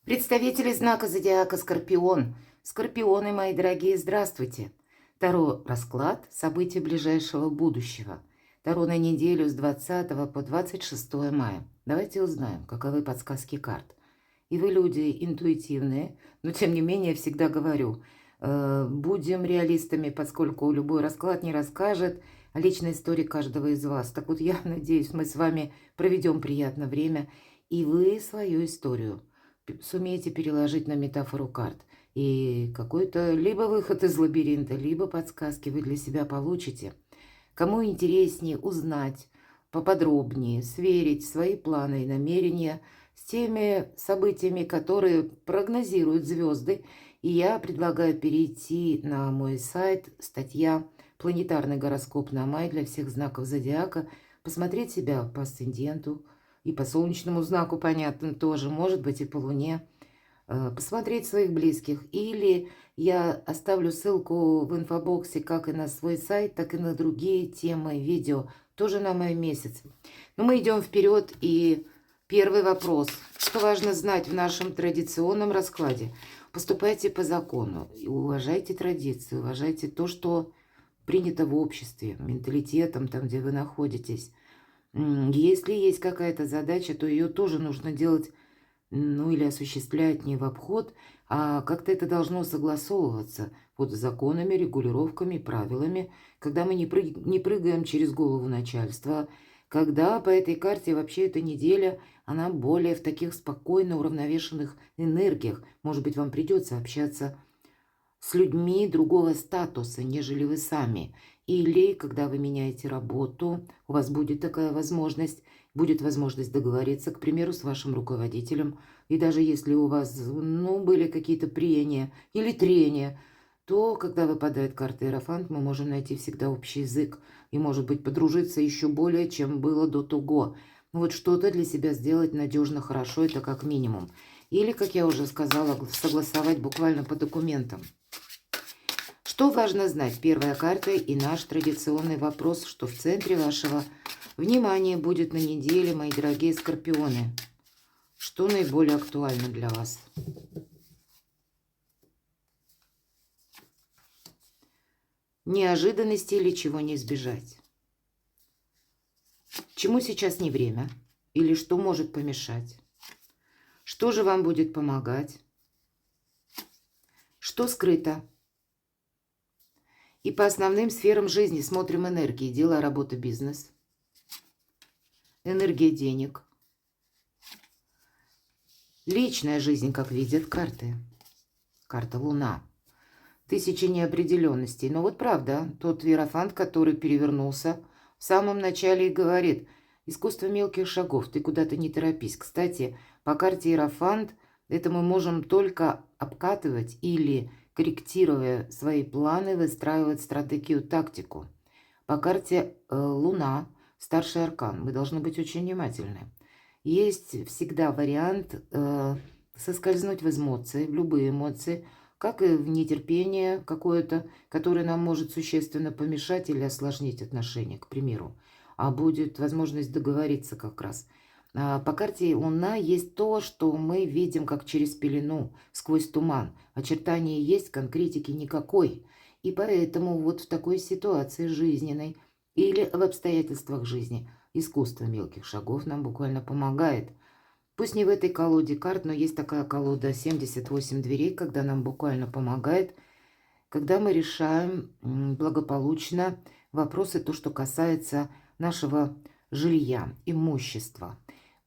Представители знака зодиака Скорпион. Скорпионы, мои дорогие, здравствуйте. Таро расклад событий ближайшего будущего. Таро на неделю с 20 по 26 мая. Давайте узнаем, каковы подсказки карт. И вы люди интуитивные, но тем не менее всегда говорю, будем реалистами, поскольку любой расклад не расскажет о личной истории каждого из вас. Так вот, я надеюсь, мы с вами проведем приятное время, и вы свою историю сумеете переложить на метафору карт. И какой-то либо выход из лабиринта, либо подсказки вы для себя получите. Кому интереснее узнать поподробнее, сверить свои планы и намерения с теми событиями, которые прогнозируют звезды, и я предлагаю перейти на мой сайт, статья «Планетарный гороскоп на май» для всех знаков зодиака, посмотреть себя по асценденту, и по солнечному знаку, понятно, тоже, может быть, и по Луне, посмотреть своих близких. Или я оставлю ссылку в инфобоксе как и на свой сайт, так и на другие темы, видео, тоже на мой месяц. Но мы идем вперед, и первый вопрос. Что важно знать в нашем традиционном раскладе? Поступайте по закону, и уважайте традиции, уважайте то, что принято в обществе, менталитетом, там, где вы находитесь. Если есть какая-то задача, то ее тоже нужно делать, ну, или осуществлять не в обход, а как-то это должно согласовываться вот с законами, регулировками, правилами, когда мы не прыгаем через голову начальства, когда по этой карте вообще эта неделя, она более в таких спокойно уравновешенных энергиях. Может быть, вам придется общаться с людьми другого статуса, нежели вы сами. Или, когда вы меняете работу, у вас будет такая возможность, будет возможность договориться, к примеру, с вашим руководителем. И даже если у вас, ну, были какие-то прения или трения, то, когда выпадает карта Иерофант, мы можем найти всегда общий язык и, может быть, подружиться еще более, чем было до того. Ну, вот что-то для себя сделать надежно, хорошо, это как минимум. Или, как я уже сказала, согласовать буквально по документам. Что важно знать? Первая карта и наш традиционный вопрос, что в центре вашего внимания будет на неделе, мои дорогие скорпионы. Что наиболее актуально для вас? Неожиданности или чего не избежать? Чему сейчас не время? Или что может помешать? Что же вам будет помогать? Что скрыто? И по основным сферам жизни смотрим энергии. Дела, работа, бизнес. Энергия денег. Личная жизнь, как видят карты. Карта Луна. 1000 неопределенностей. Но вот правда, тот Иерофант, который перевернулся, в самом начале и говорит: искусство мелких шагов, ты куда-то не торопись. Кстати, по карте Иерофант это мы можем только обкатывать или, корректируя свои планы, выстраивать стратегию, тактику. По карте Луна, старший аркан, мы должны быть очень внимательны. Есть всегда вариант соскользнуть в эмоции, в любые эмоции, как и в нетерпение какое-то, которое нам может существенно помешать или осложнить отношения, к примеру. А будет возможность договориться как раз. По карте Луна есть то, что мы видим как через пелену, сквозь туман. Очертания есть, конкретики никакой. И поэтому вот в такой ситуации жизненной или в обстоятельствах жизни искусство мелких шагов нам буквально помогает. Пусть не в этой колоде карт, но есть такая колода 78 дверей, когда нам буквально помогает, когда мы решаем благополучно вопросы, то, что касается нашего жилья, имущества.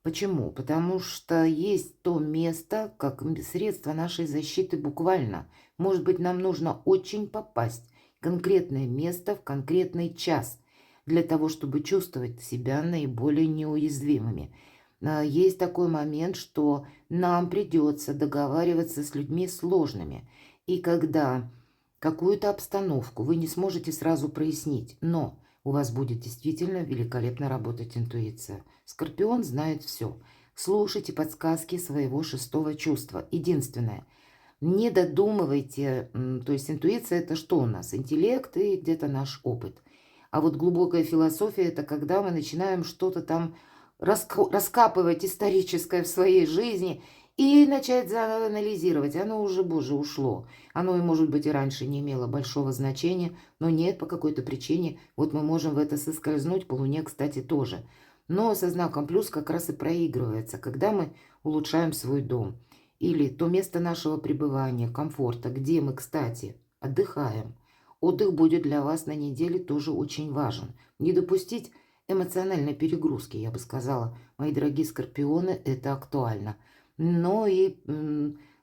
Почему? Потому что есть то место, как средство нашей защиты буквально. Может быть, нам нужно очень попасть в конкретное место в конкретный час для того, чтобы чувствовать себя наиболее неуязвимыми. Есть такой момент, что нам придется договариваться с людьми сложными. И когда какую-то обстановку вы не сможете сразу прояснить, но у вас будет действительно великолепно работать интуиция. Скорпион знает все. Слушайте подсказки своего шестого чувства. Единственное, не додумывайте, то есть интуиция это что у нас? Интеллект и где-то наш опыт. А вот глубокая философия это когда мы начинаем что-то там раскапывать историческое в своей жизни и начать анализировать. Оно уже, боже, ушло. Оно, и, может быть, и раньше не имело большого значения, но нет, по какой-то причине. Вот мы можем в это соскользнуть, по Луне, кстати, тоже. Но со знаком плюс как раз и проигрывается, когда мы улучшаем свой дом. Или то место нашего пребывания, комфорта, где мы, кстати, отдыхаем. Отдых будет для вас на неделе тоже очень важен. Не допустить эмоциональной перегрузки, я бы сказала. Мои дорогие скорпионы, это актуально. Но и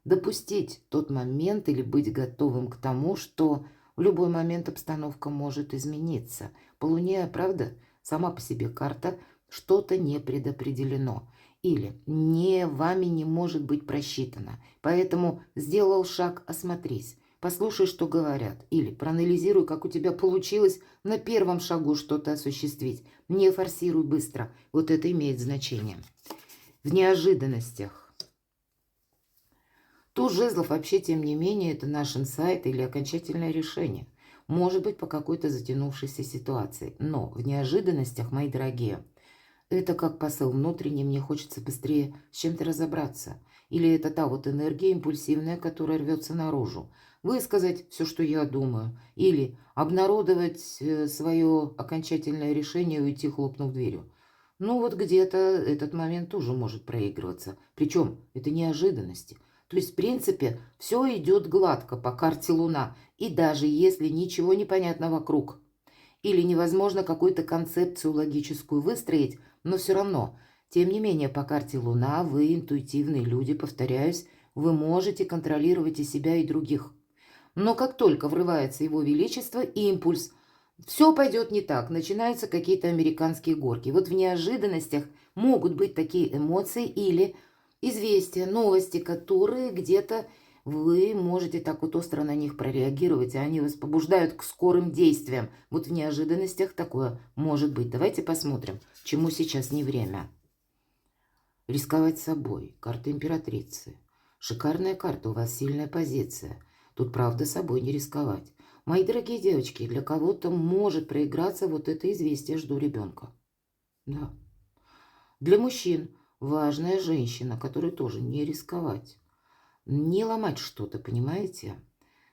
допустить тот момент или быть готовым к тому, что в любой момент обстановка может измениться. По Луне, правда, сама по себе карта, что-то не предопределено. Или вами не может быть просчитано. Поэтому сделал шаг, осмотрись. Послушай, что говорят. Или проанализируй, как у тебя получилось на первом шагу что-то осуществить. Не форсируй быстро. Вот это имеет значение. В неожиданностях. Туз жезлов вообще, тем не менее, это наш инсайт или окончательное решение. Может быть, по какой-то затянувшейся ситуации. Но в неожиданностях, мои дорогие, это как посыл внутренний, мне хочется быстрее с чем-то разобраться. Или это та вот энергия импульсивная, которая рвется наружу. Высказать все, что я думаю. Или обнародовать свое окончательное решение и уйти, хлопнув дверью. Ну вот где-то этот момент тоже может проигрываться. Причем это неожиданности. То есть, в принципе, все идет гладко по карте Луна. И даже если ничего не понятно вокруг, или невозможно какую-то концепцию логическую выстроить, но все равно, тем не менее, по карте Луна вы интуитивные люди, повторяюсь, вы можете контролировать и себя, и других. Но как только врывается его величество, импульс, все пойдет не так, начинаются какие-то американские горки. Вот в неожиданностях могут быть такие эмоции или известия, новости, которые где-то вы можете так вот остро на них прореагировать, и они вас побуждают к скорым действиям. Вот в неожиданностях такое может быть. Давайте посмотрим, чему сейчас не время. Рисковать собой. Карта императрицы. Шикарная карта, у вас сильная позиция. Тут правда собой не рисковать. Мои дорогие девочки, для кого-то может проиграться вот это известие «жду ребенка». Да. Для мужчин важная женщина, которой тоже не рисковать. Не ломать что-то, понимаете?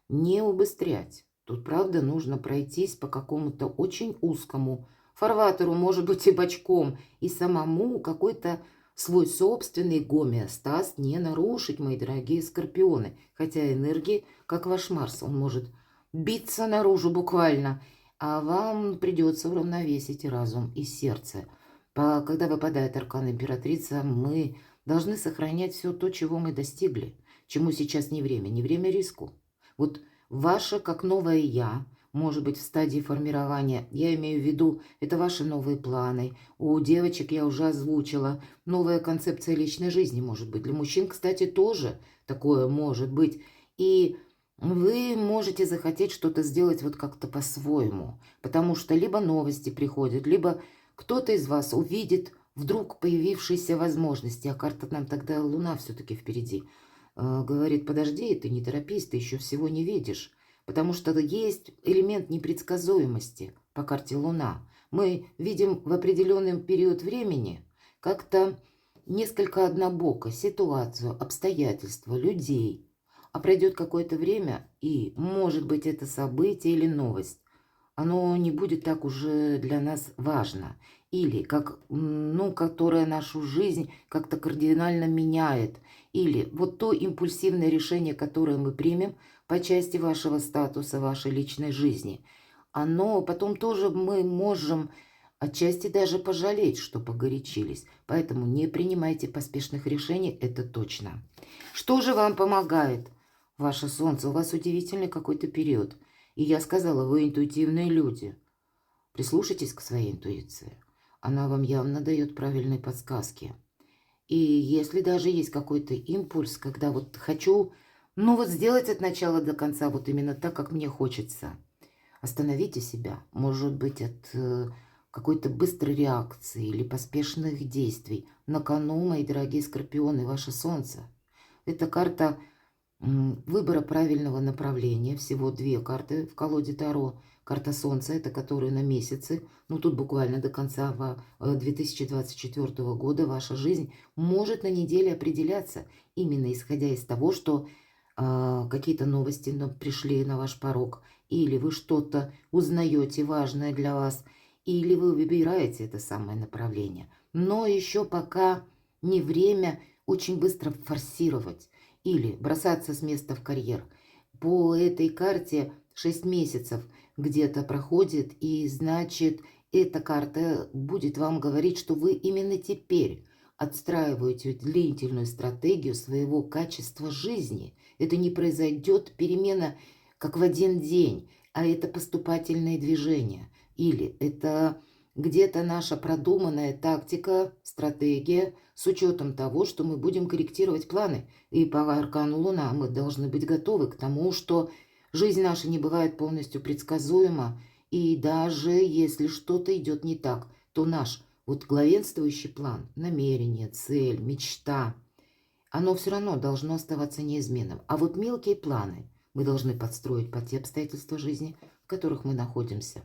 Не убыстрять. Тут, правда, нужно пройтись по какому-то очень узкому фарватеру, может быть, и бочком, и самому какой-то свой собственный гомеостаз не нарушить, мои дорогие скорпионы. Хотя энергии, как ваш Марс, он может биться наружу буквально, а вам придется уравновесить и разум, и сердце. Когда выпадает аркан императрица, мы должны сохранять все то, чего мы достигли, чему сейчас не время риску. Вот ваше, как новое «я», может быть, в стадии формирования, я имею в виду, это ваши новые планы. У девочек я уже озвучила, новая концепция личной жизни, может быть. Для мужчин, кстати, тоже такое может быть. И вы можете захотеть что-то сделать вот как-то по-своему, потому что либо новости приходят, либо кто-то из вас увидит вдруг появившиеся возможности, а карта нам тогда Луна все-таки впереди. Говорит, подожди, ты не торопись, ты еще всего не видишь. Потому что есть элемент непредсказуемости по карте Луна. Мы видим в определенный период времени как-то несколько однобоко ситуацию, обстоятельства, людей. А пройдет какое-то время, и, может быть, это событие или новость, оно не будет так уже для нас важно. Или как, которое нашу жизнь как-то кардинально меняет. Или вот то импульсивное решение, которое мы примем по части вашего статуса, вашей личной жизни, оно потом тоже мы можем отчасти даже пожалеть, что погорячились. Поэтому не принимайте поспешных решений, это точно. Что же вам помогает? Ваше Солнце, у вас удивительный какой-то период. И я сказала, вы интуитивные люди. Прислушайтесь к своей интуиции. Она вам явно дает правильные подсказки. И если даже есть какой-то импульс, когда вот хочу, сделать от начала до конца, вот именно так, как мне хочется. Остановите себя, может быть, от какой-то быстрой реакции или поспешных действий. На кону, мои дорогие скорпионы, ваше Солнце. Эта карта выбора правильного направления. Всего две карты в колоде Таро. Карта Солнца, это которая на месяцы, ну тут буквально до конца 2024 года ваша жизнь может на неделе определяться, именно исходя из того, что какие-то новости пришли на ваш порог, или вы что-то узнаете важное для вас, или вы выбираете это самое направление. Но еще пока не время очень быстро форсировать или бросаться с места в карьер. По этой карте 6 месяцев где-то проходит, и значит, эта карта будет вам говорить, что вы именно теперь отстраиваете длительную стратегию своего качества жизни. Это не произойдет перемена как в один день, а это поступательное движение. Или это где-то наша продуманная тактика, стратегия с учетом того, что мы будем корректировать планы. И по аркану Луна мы должны быть готовы к тому, что жизнь наша не бывает полностью предсказуема. И даже если что-то идет не так, то наш вот главенствующий план, намерение, цель, мечта, оно все равно должно оставаться неизменным. А вот мелкие планы мы должны подстроить под те обстоятельства жизни, в которых мы находимся.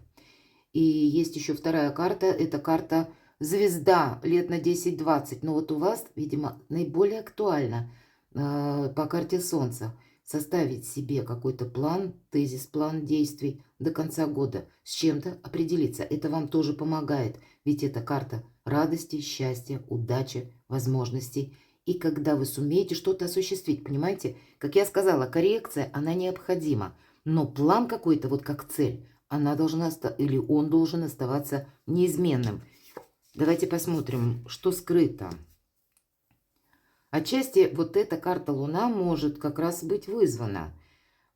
И есть еще вторая карта, это карта звезда лет на 10-20. Но вот у вас, видимо, наиболее актуально по карте Солнца составить себе какой-то план, тезис, план действий до конца года, с чем-то определиться. Это вам тоже помогает, ведь это карта радости, счастья, удачи, возможностей. И когда вы сумеете что-то осуществить, понимаете, как я сказала, коррекция, она необходима, но план какой-то, вот как цель, она должна, или он должен оставаться неизменным. Давайте посмотрим, что скрыто. Отчасти вот эта карта Луна может как раз быть вызвана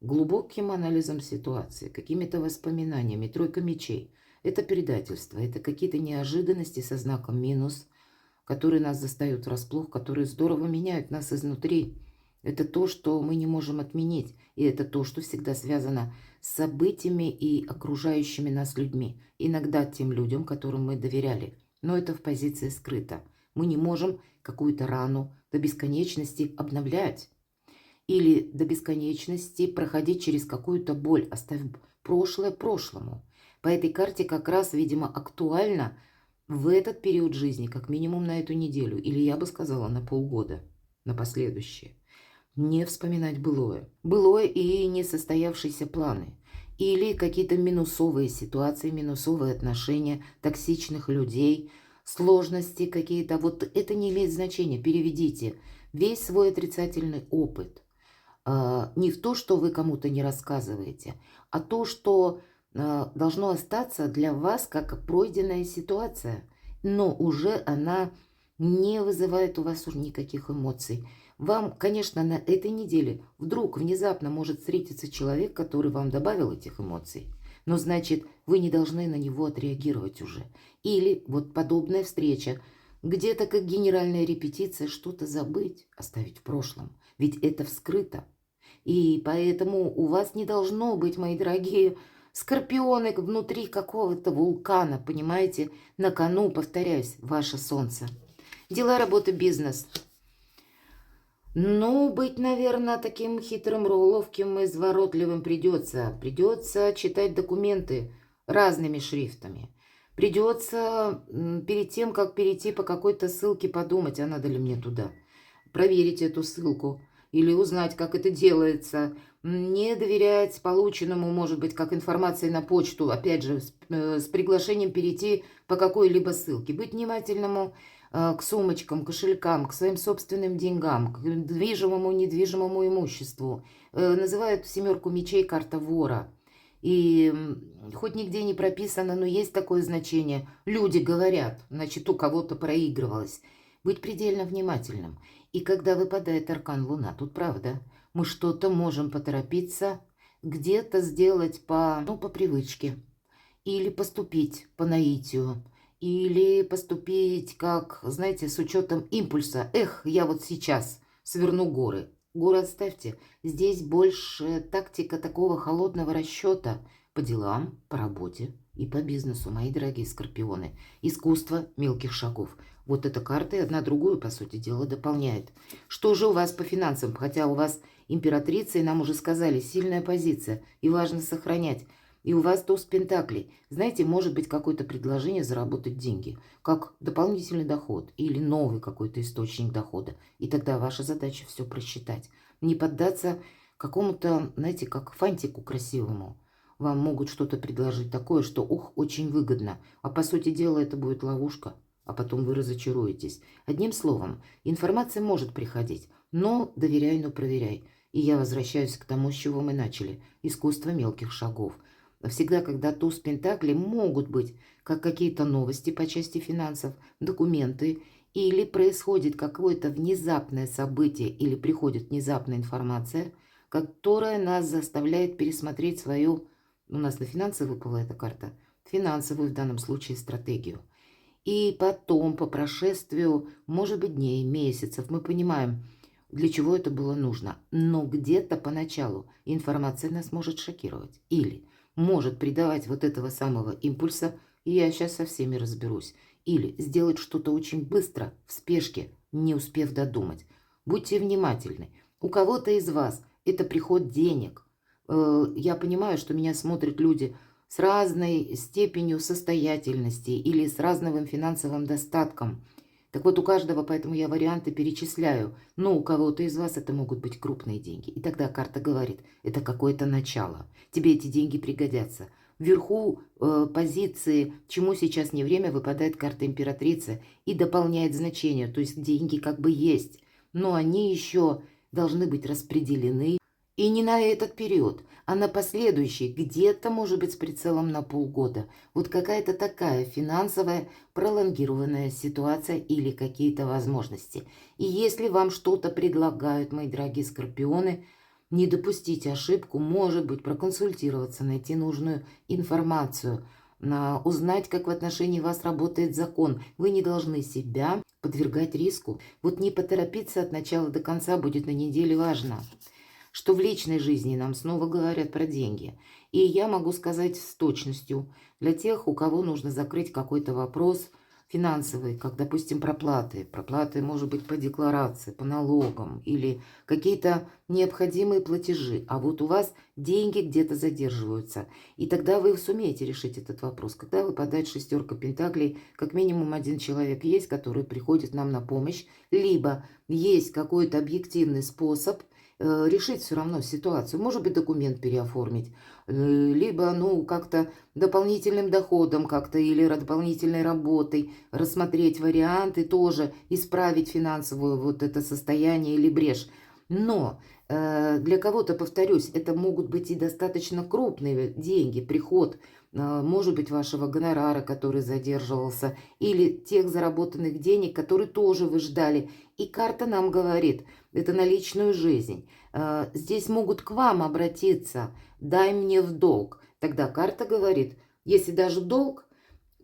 глубоким анализом ситуации, какими-то воспоминаниями. Тройка мечей. Это предательство, это какие-то неожиданности со знаком минус, которые нас застают врасплох, которые здорово меняют нас изнутри. Это то, что мы не можем отменить. И это то, что всегда связано с событиями и окружающими нас людьми. Иногда тем людям, которым мы доверяли. Но это в позиции скрыто. Мы не можем какую-то рану до бесконечности обновлять. Или до бесконечности проходить через какую-то боль, оставив прошлое прошлому. По этой карте как раз, видимо, актуально в этот период жизни, как минимум на эту неделю, или я бы сказала на полгода, на последующие. Не вспоминать былое. Былое и несостоявшиеся планы. Или какие-то минусовые ситуации, минусовые отношения, токсичных людей, сложности какие-то. Вот это не имеет значения. Переведите весь свой отрицательный опыт. Не в то, что вы кому-то не рассказываете, а то, что должно остаться для вас как пройденная ситуация. Но уже она не вызывает у вас уже никаких эмоций. Вам, конечно, на этой неделе вдруг внезапно может встретиться человек, который вам добавил этих эмоций. Но значит, вы не должны на него отреагировать уже. Или вот подобная встреча, где-то как генеральная репетиция, что-то забыть, оставить в прошлом. Ведь это вскрыто. И поэтому у вас не должно быть, мои дорогие скорпионы, внутри какого-то вулкана, понимаете? На кону, повторяюсь, ваше солнце. Дела, работа, бизнес. Ну, быть, наверное, таким хитрым, ловким, изворотливым придется. Придется читать документы разными шрифтами. Придется перед тем, как перейти по какой-то ссылке, подумать, а надо ли мне туда. Проверить эту ссылку или узнать, как это делается. Не доверять полученному, может быть, как информации на почту, опять же, с приглашением перейти по какой-либо ссылке. Быть внимательному к сумочкам, кошелькам, к своим собственным деньгам, к движимому, недвижимому имуществу. Называют семерку мечей карта вора. И хоть нигде не прописано, но есть такое значение. Люди говорят, значит, у кого-то проигрывалось. Быть предельно внимательным. И когда выпадает аркан Луна, тут правда, мы что-то можем поторопиться, где-то сделать по привычке. Или поступить по наитию. Или поступить, как, знаете, с учетом импульса. Эх, я вот сейчас сверну горы. Горы отставьте. Здесь больше тактика такого холодного расчета по делам, по работе и по бизнесу, мои дорогие скорпионы. Искусство мелких шагов. Вот эта карта и одна другую, по сути дела, дополняет. Что же у вас по финансам? Хотя у вас императрица, и нам уже сказали, сильная позиция, и важно сохранять. И у вас туз пентаклей. Знаете, может быть какое-то предложение заработать деньги, как дополнительный доход или новый какой-то источник дохода. И тогда ваша задача все просчитать. Не поддаться какому-то, знаете, как фантику красивому. Вам могут что-то предложить такое, что, ух, очень выгодно. А по сути дела это будет ловушка, а потом вы разочаруетесь. Одним словом, информация может приходить, но доверяй, но проверяй. И я возвращаюсь к тому, с чего мы начали. Искусство мелких шагов. Всегда, когда туз пентаклей, могут быть как какие-то новости по части финансов, документы, или происходит какое-то внезапное событие, или приходит внезапная информация, которая нас заставляет пересмотреть свою, у нас на финансы выпала эта карта, финансовую в данном случае стратегию. И потом, по прошествию, может быть, дней, месяцев, мы понимаем, для чего это было нужно. Но где-то поначалу информация нас может шокировать. Или может придавать вот этого самого импульса, и я сейчас со всеми разберусь. Или сделать что-то очень быстро, в спешке, не успев додумать. Будьте внимательны. У кого-то из вас это приход денег. Я понимаю, что меня смотрят люди с разной степенью состоятельности или с разным финансовым достатком. Так вот, у каждого, поэтому я варианты перечисляю. Но у кого-то из вас это могут быть крупные деньги. И тогда карта говорит, это какое-то начало. Тебе эти деньги пригодятся. Вверху позиции, чему сейчас не время, выпадает карта императрицы и дополняет значение. То есть деньги как бы есть, но они еще должны быть распределены. И не на этот период, а на последующий, где-то, может быть, с прицелом на полгода. Вот какая-то такая финансовая пролонгированная ситуация или какие-то возможности. И если вам что-то предлагают, мои дорогие скорпионы, не допустите ошибку, может быть, проконсультироваться, найти нужную информацию, узнать, как в отношении вас работает закон. Вы не должны себя подвергать риску. Вот не поторопиться от начала до конца будет на неделе важно. Что в личной жизни нам снова говорят про деньги. И я могу сказать с точностью, для тех, у кого нужно закрыть какой-то вопрос финансовый, как, допустим, проплаты. Проплаты, может быть, по декларации, по налогам или какие-то необходимые платежи. А вот у вас деньги где-то задерживаются. И тогда вы сумеете решить этот вопрос. Когда выпадает шестерка пентаклей, как минимум один человек есть, который приходит нам на помощь. Либо есть какой-то объективный способ решить все равно ситуацию. Может быть, документ переоформить, либо, ну, как-то дополнительным доходом как-то или дополнительной работой рассмотреть варианты, тоже исправить финансовую вот это состояние или брешь. Но для кого-то, повторюсь, это могут быть и достаточно крупные деньги, приход, может быть, вашего гонорара, который задерживался, или тех заработанных денег, которые тоже вы ждали. И карта нам говорит, это на личную жизнь. Здесь могут к вам обратиться, дай мне в долг. Тогда карта говорит, если даже долг,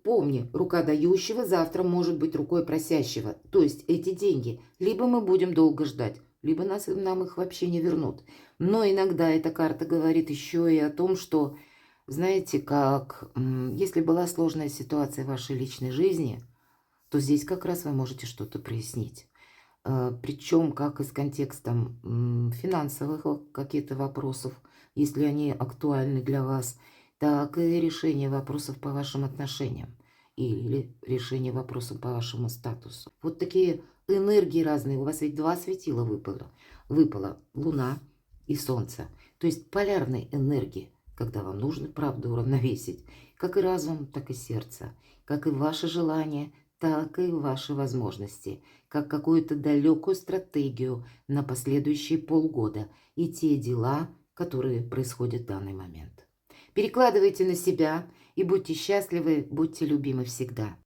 помни, рука дающего завтра может быть рукой просящего. То есть эти деньги либо мы будем долго ждать, либо нам их вообще не вернут. Но иногда эта карта говорит еще и о том, что, знаете, как если была сложная ситуация в вашей личной жизни, то здесь как раз вы можете что-то прояснить. Причем как и с контекстом финансовых каких-то вопросов, если они актуальны для вас, так и решение вопросов по вашим отношениям или решение вопросов по вашему статусу. Вот такие энергии разные. У вас ведь два светила выпало. Выпала Луна и Солнце. То есть полярные энергии, когда вам нужно правду уравновесить. Как и разум, так и сердце. Как и ваши желания, так и ваши возможности. Как какую-то далекую стратегию на последующие полгода. И те дела, которые происходят в данный момент. Перекладывайте на себя и будьте счастливы, будьте любимы всегда.